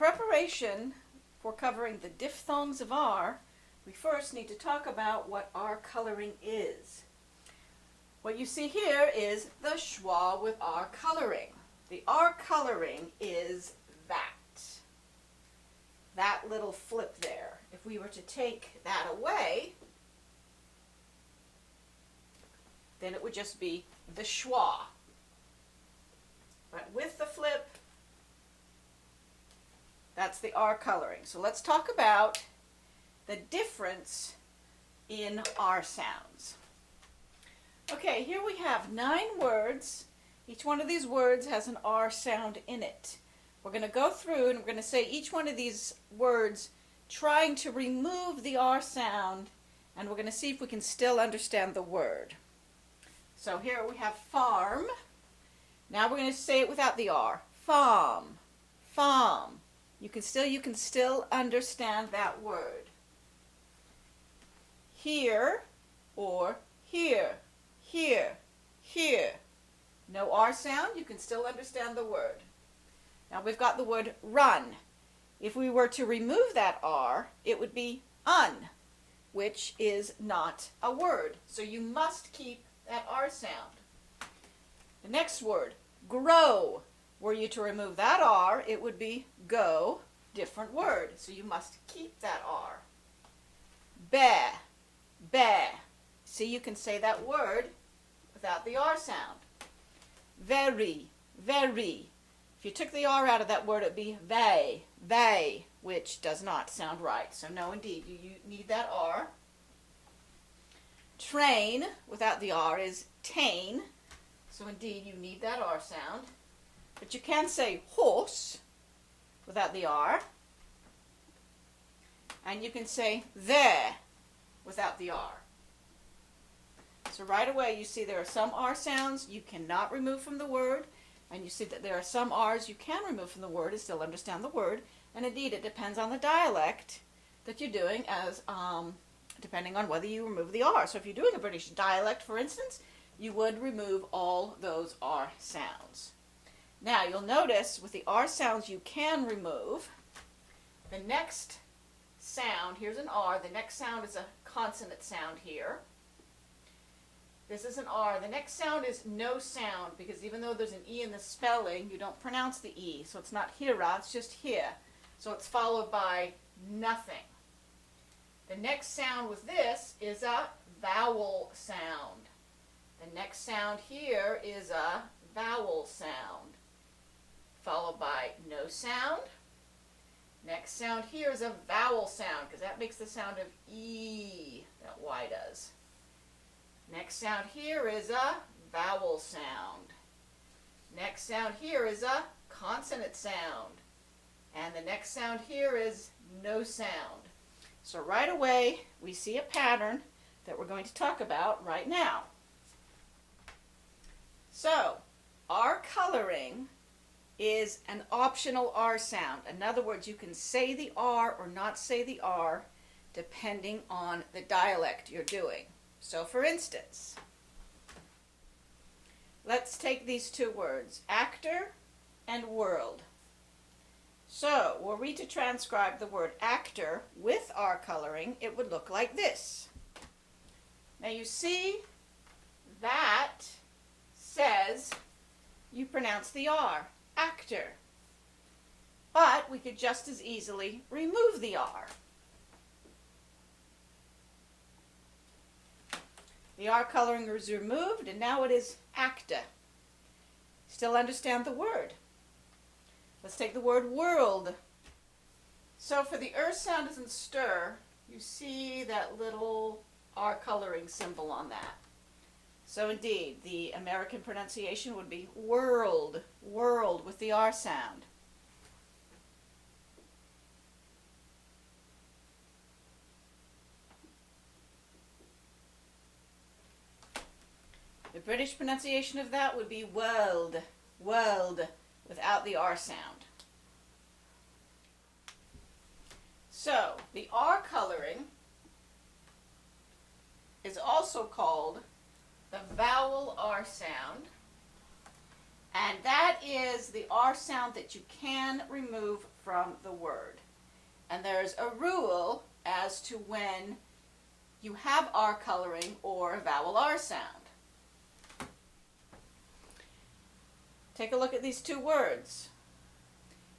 preparation for covering the diphthongs of R, we first need to talk about what R coloring is. What you see here is the schwa with R coloring. The R coloring is that little flip there. If we were to take that away, then it would just be the schwa. But with the flip, that's the R coloring. So let's talk about the difference in R sounds. Okay, here we have 9 words. Each one of these words has an R sound in it. We're going to go through and we're going to say each one of these words trying to remove the R sound, and we're going to see if we can still understand the word. So here we have farm. Now we're going to say it without the R. Farm. Farm. You can still understand that word. Here or here. Here. Here. No R sound, you can still understand the word. Now we've got the word run. If we were to remove that R, it would be un, which is not a word. So you must keep that R sound. The next word, grow. Were you to remove that R, it would be go, different word. So you must keep that R. Bear. Bear. See, you can say that word without the R sound. Very. Very. If you took the R out of that word, it would be they, which does not sound right. So no, indeed, you need that R. Train, without the R, is tain. So indeed, you need that R sound. But you can say horse without the R. And you can say there without the R. So right away, you see there are some R sounds you cannot remove from the word. And you see that there are some R's you can remove from the word and still understand the word. And indeed, it depends on the dialect that you're doing, as depending on whether you remove the R. So if you're doing a British dialect, for instance, you would remove all those R sounds. Now, you'll notice with the R sounds you can remove, the next sound, here's an R, the next sound is a consonant sound here. This is an R. The next sound is no sound, because even though there's an E in the spelling, you don't pronounce the E. So it's not hira, it's just here. So it's followed by nothing. The next sound with this is a vowel sound. The next sound here is a vowel sound, followed by no sound. Next sound here is a vowel sound, because that makes the sound of E, that Y does. Next sound here is a vowel sound. Next sound here is a consonant sound. And the next sound here is no sound. So right away, we see a pattern that we're going to talk about right now. So, R coloring is an optional R sound. In other words, you can say the R or not say the R depending on the dialect you're doing. So for instance, let's take these 2 words, actor and world. So were we to transcribe the word actor with R coloring, it would look like this. Now you see, that says you pronounce the R, actor. But we could just as easily remove the R. The R coloring is removed, and now it is acta. Still understand the word. Let's take the word world. So for the sound doesn't stir, you see that little R coloring symbol on that. So indeed, the American pronunciation would be world, world with the R sound. The British pronunciation of that would be world, world, without the R sound. So, the R coloring is also called the vowel R sound, and that is the R sound that you can remove from the word. And there's a rule as to when you have R coloring or a vowel R sound. Take a look at these two words.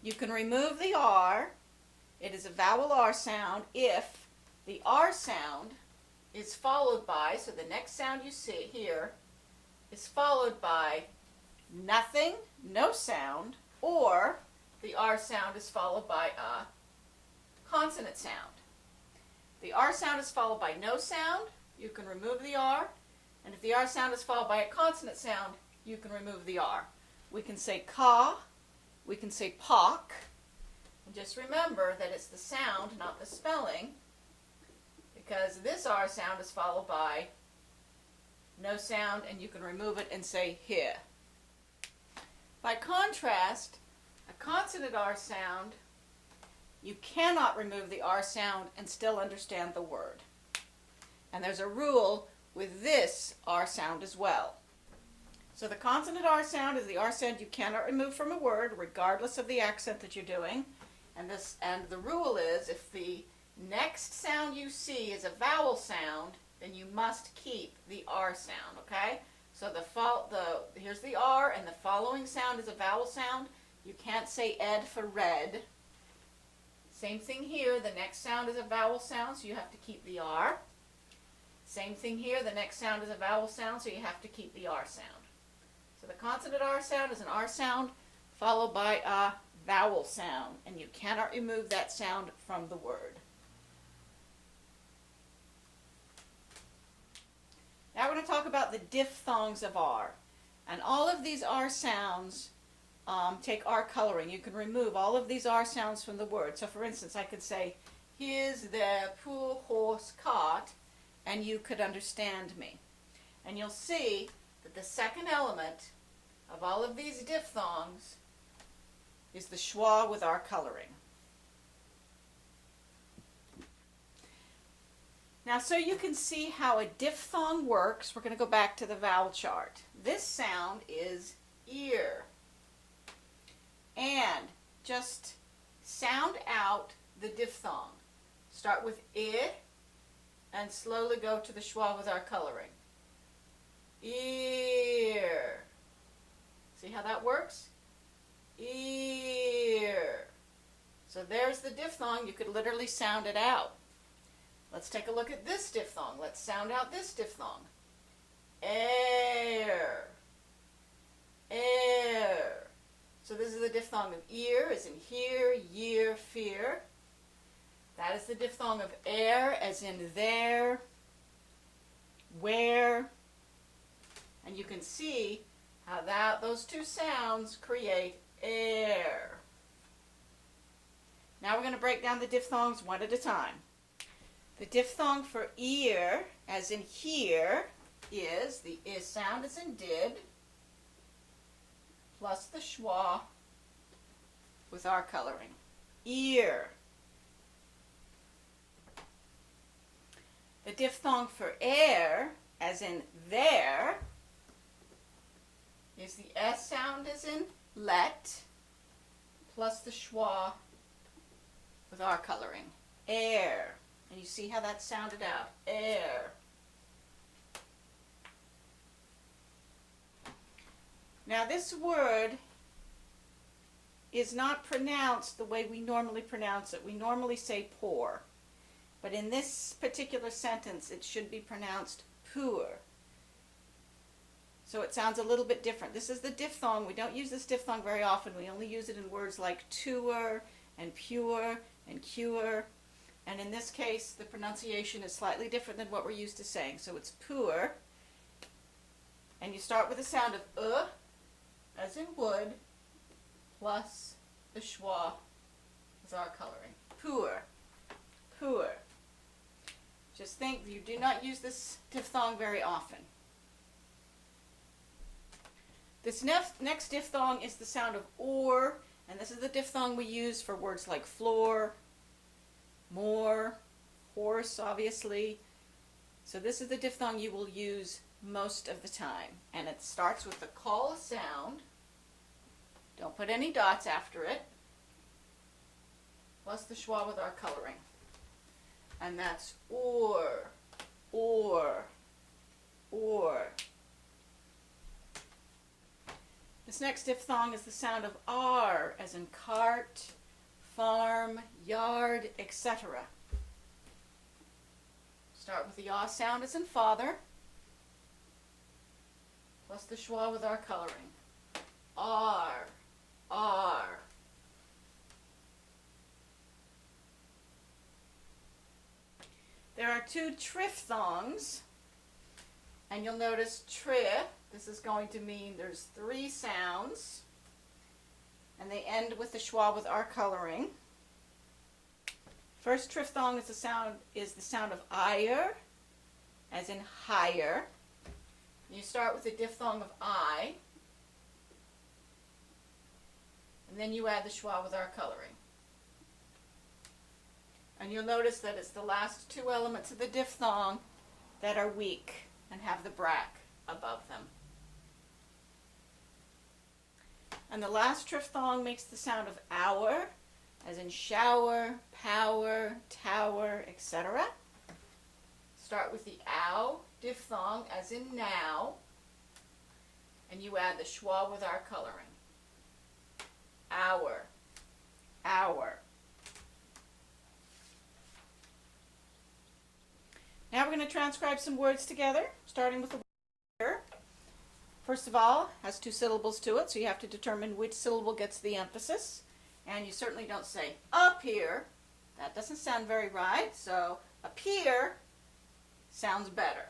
You can remove the R, it is a vowel R sound, if the R sound is followed by, so the next sound you see here is followed by nothing, no sound, or the R sound is followed by a consonant sound. The R sound is followed by no sound, you can remove the R, and if the R sound is followed by a consonant sound, you can remove the R. We can say ka, we can say pock, and just remember that it's the sound, not the spelling, because this R sound is followed by no sound, and you can remove it and say here. By contrast, a consonant R sound, you cannot remove the R sound and still understand the word. And there's a rule with this R sound as well. So the consonant R sound is the R sound you cannot remove from a word, regardless of the accent that you're doing. And the rule is, if the next sound you see is a vowel sound, then you must keep the R sound, okay? So here's the R, and the following sound is a vowel sound. You can't say ed for red. Same thing here, the next sound is a vowel sound, so you have to keep the R. Same thing here, the next sound is a vowel sound, so you have to keep the R sound. So the consonant R sound is an R sound followed by a vowel sound, and you cannot remove that sound from the word. Now we're going to talk about the diphthongs of R. And all of these R sounds take R coloring. You can remove all of these R sounds from the word. So for instance, I could say, here's their poor horse cart, and you could understand me. And you'll see that the second element of all of these diphthongs is the schwa with R coloring. Now, so you can see how a diphthong works, we're going to go back to the vowel chart. This sound is ear. And just sound out the diphthong. Start with I and slowly go to the schwa with R coloring. Ear. See how that works? Ear. So there's the diphthong. You could literally sound it out. Let's take a look at this diphthong. Let's sound out this diphthong. Air. Air. So this is the diphthong of ear, as in here, year, fear. That is the diphthong of air, as in there, where. And you can see how those two sounds create air. Now we're going to break down the diphthongs one at a time. The diphthong for ear, as in here, is the I sound, as in did, plus the schwa with R coloring. Ear. The diphthong for air, as in there, is the S sound, as in let, plus the schwa with R coloring. Air. And you see how that sounded out. Air. Now this word is not pronounced the way we normally pronounce it. We normally say poor. But in this particular sentence, it should be pronounced poor. So it sounds a little bit different. This is the diphthong. We don't use this diphthong very often. We only use it in words like tour and pure and cure. And in this case, the pronunciation is slightly different than what we're used to saying. So it's poor. And you start with the sound of as in wood, plus the schwa with R coloring. Poor. Poor. Just think, you do not use this diphthong very often. This next diphthong is the sound of or, and this is the diphthong we use for words like floor, more, horse, obviously. So this is the diphthong you will use most of the time. And it starts with the call sound, Don't put any dots after it. Plus the schwa with our coloring. And that's or. This next diphthong is the sound of R, as in cart, farm, yard, etc. Start with the yaw sound as in father, plus the schwa with our coloring. R. There are two triphthongs, and you'll notice tri, this is going to mean there's three sounds, and they end with the schwa with our coloring. First triphthong is the sound of ire, as in higher. You start with the diphthong of I, and then you add the schwa with our coloring. And you'll notice that it's the last two elements of the diphthong that are weak and have the brack above them. And the last triphthong makes the sound of hour, as in shower, power, tower, etc. Start with the ow diphthong, as in now, and you add the schwa with our coloring. Hour. Now we're going to transcribe some words together, starting with the word here. First of all, has two syllables to it, so you have to determine which syllable gets the emphasis. And you certainly don't say up here. That doesn't sound very right, so appear sounds better.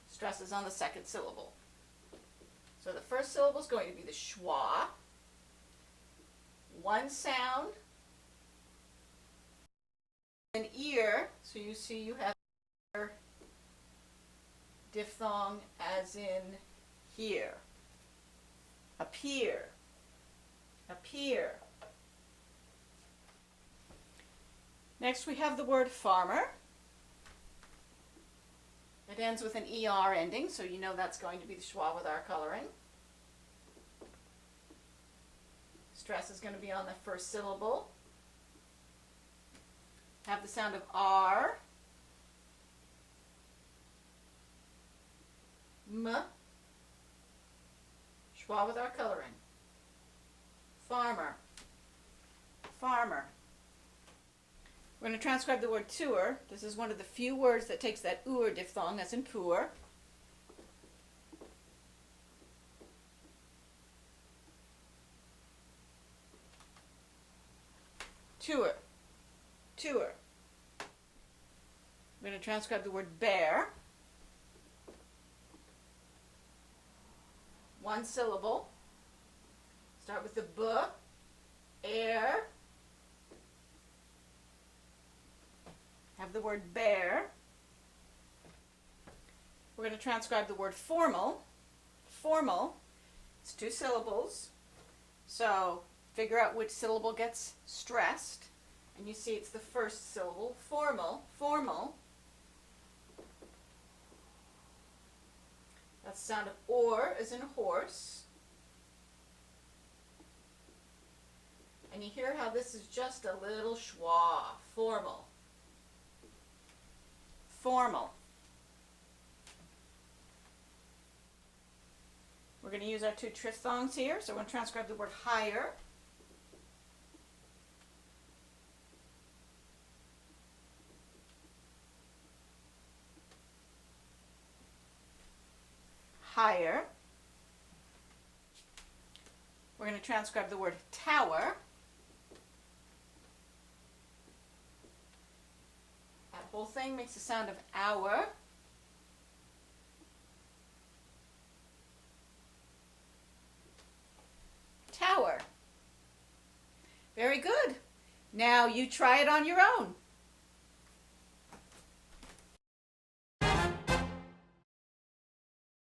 Stress is on the second syllable. So the first syllable is going to be the schwa. One sound. An ear, so you see you have ear diphthong as in here. Appear. Next we have the word farmer. It ends with an ER ending, so you know that's going to be the schwa with our coloring. Stress is going to be on the first syllable. Have the sound of R, M, schwa with our coloring. Farmer. We're going to transcribe the word tour. This is one of the few words that takes that ur diphthong, as in poor. Tour. We're going to transcribe the word bear. One syllable. Start with the b, air. Have the word bear. We're going to transcribe the word formal. It's two syllables. So figure out which syllable gets stressed. And you see it's the first syllable, formal. That's the sound of or, as in horse. And you hear how this is just a little schwa, formal. We're going to use our two triphthongs here, so we're going to transcribe the word higher. We're going to transcribe the word tower. That whole thing makes the sound of hour. Tower. Very good. Now you try it on your own.